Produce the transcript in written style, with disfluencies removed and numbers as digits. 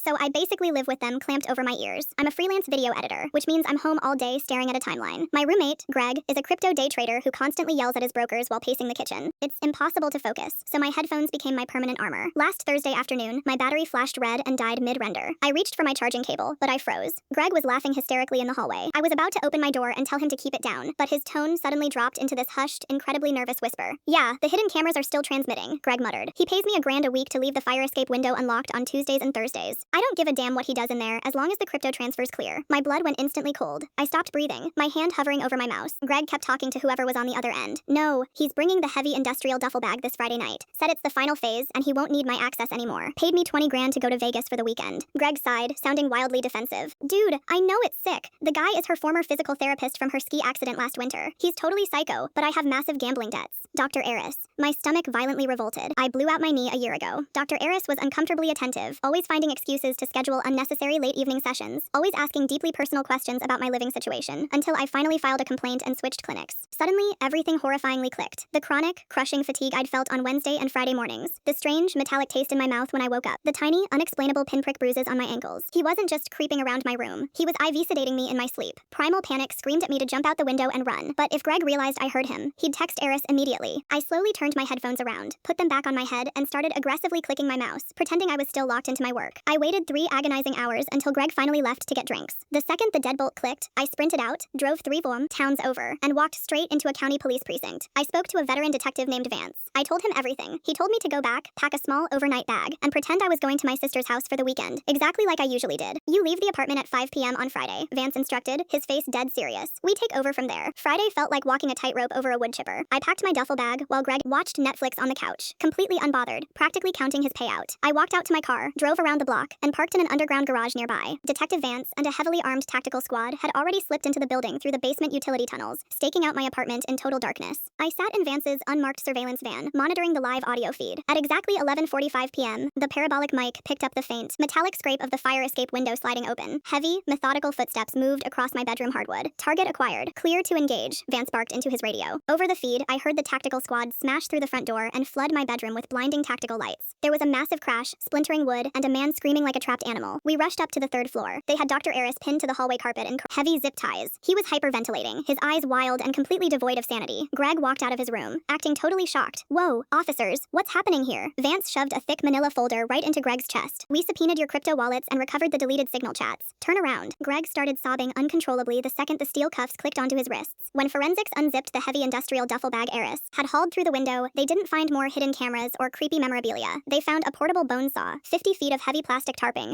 so I basically live with them clamped over my ears. I'm a freelance video editor, which means I'm home all day staring at a timeline. My roommate, Greg, is a crypto day trader who constantly yells at his brokers while pacing the kitchen. It's impossible to focus, so my headphones became my permanent armor. Last Thursday afternoon, my battery flashed red and died mid-render. I reached for my charging cable, but I froze. Greg was laughing hysterically in the hallway. I was about to open my door and tell him to keep it down, but his tone suddenly dropped into this hushed, incredibly nervous whisper. Yeah, the hidden cameras are still transmitting, Greg muttered. He pays me $1,000 a week to leave the fire escape window unlocked on Tuesdays and Thursdays. I don't give a damn what he does in there as long as the crypto transfer's clear. My blood went instantly cold. I stopped breathing, my hand hovering over my mouse. Greg kept talking to whoever was on the other end. No, he's bringing the heavy industrial duffel bag this Friday night. Said it's the final phase and he won't need my access anymore. Paid me $20,000 to go to Vegas for the weekend. Greg sighed, sounding wildly defensive. Dude, I know it's sick. The guy is her former physical therapist from her ski accident last winter. He's totally psycho, but I have massive gambling debts. Dr. Eris. My stomach violently revolted. I blew out my knee a year ago. Dr. Eris was uncomfortably attentive, always finding excuses to schedule unnecessary late evening sessions, always asking deeply personal questions about my living situation, until I finally filed a complaint and switched clinics. Suddenly, everything horrifyingly clicked. The chronic, crushing fatigue I'd felt on Wednesday and Friday mornings. The strange, metallic taste in my mouth when I woke up. The tiny, unexplainable pinprick bruises on my ankles. He wasn't just creeping around my room. He was IV sedating me in my sleep. Primal panic screamed at me to jump out the window and run. But if Greg realized I heard him, he'd text Eris immediately. I slowly turned my headphones around, put them back on my head, and started aggressively clicking my mouse, pretending I was still locked into my work. I waited 3 agonizing hours until Greg finally left to get drinks. The second the deadbolt clicked, I sprinted out, drove 3 towns over, and walked straight into a county police precinct. I spoke to a veteran detective named Vance. I told him everything. He told me to go back, pack a small overnight bag, and pretend I was going to my sister's house for the weekend, exactly like I usually did. You leave the apartment at 5 p.m. on Friday, Vance instructed, his face dead serious. We take over from there. Friday felt like walking a tightrope over a wood chipper. I packed my duffel bag while Greg watched Netflix on the couch, completely unbothered, practically counting his payout. I walked out to my car, drove around the block, and parked in an underground garage nearby. Detective Vance and a heavily armed tactical squad had already slipped into the building through the basement utility tunnels, staking out my apartment in total darkness. I sat in Vance's unmarked surveillance van, monitoring the live audio feed. At exactly 11:45 p.m., the parabolic mic picked up the faint, metallic scrape of the fire escape window sliding open. Heavy, methodical footsteps moved across my bedroom hardwood. Target acquired. Clear to engage, Vance barked into his radio. Over the feed, I heard the tactical squad smash through the front door and flood my bedroom with blinding tactical lights. There was a massive crash, splintering wood, and a man screaming like a trapped animal. We rushed up to the 3rd floor. They had Dr. Eris pinned to the hallway carpet in heavy zip ties. He was hyperventilating, his eyes wild and completely devoid of sanity. Greg walked out of his room, acting totally shocked. Whoa, officers, what's happening here? Vance shoved a thick manila folder right into Greg's chest. We subpoenaed your crypto wallets and recovered the deleted signal chats. Turn around. Greg started sobbing uncontrollably the second the steel cuffs clicked onto his wrists. When forensics unzipped the heavy industrial duffel bag Eris had hauled through the window, they didn't find more hidden cameras or creepy memorabilia. They found a portable bone saw, 50 feet of heavy plastic tarping,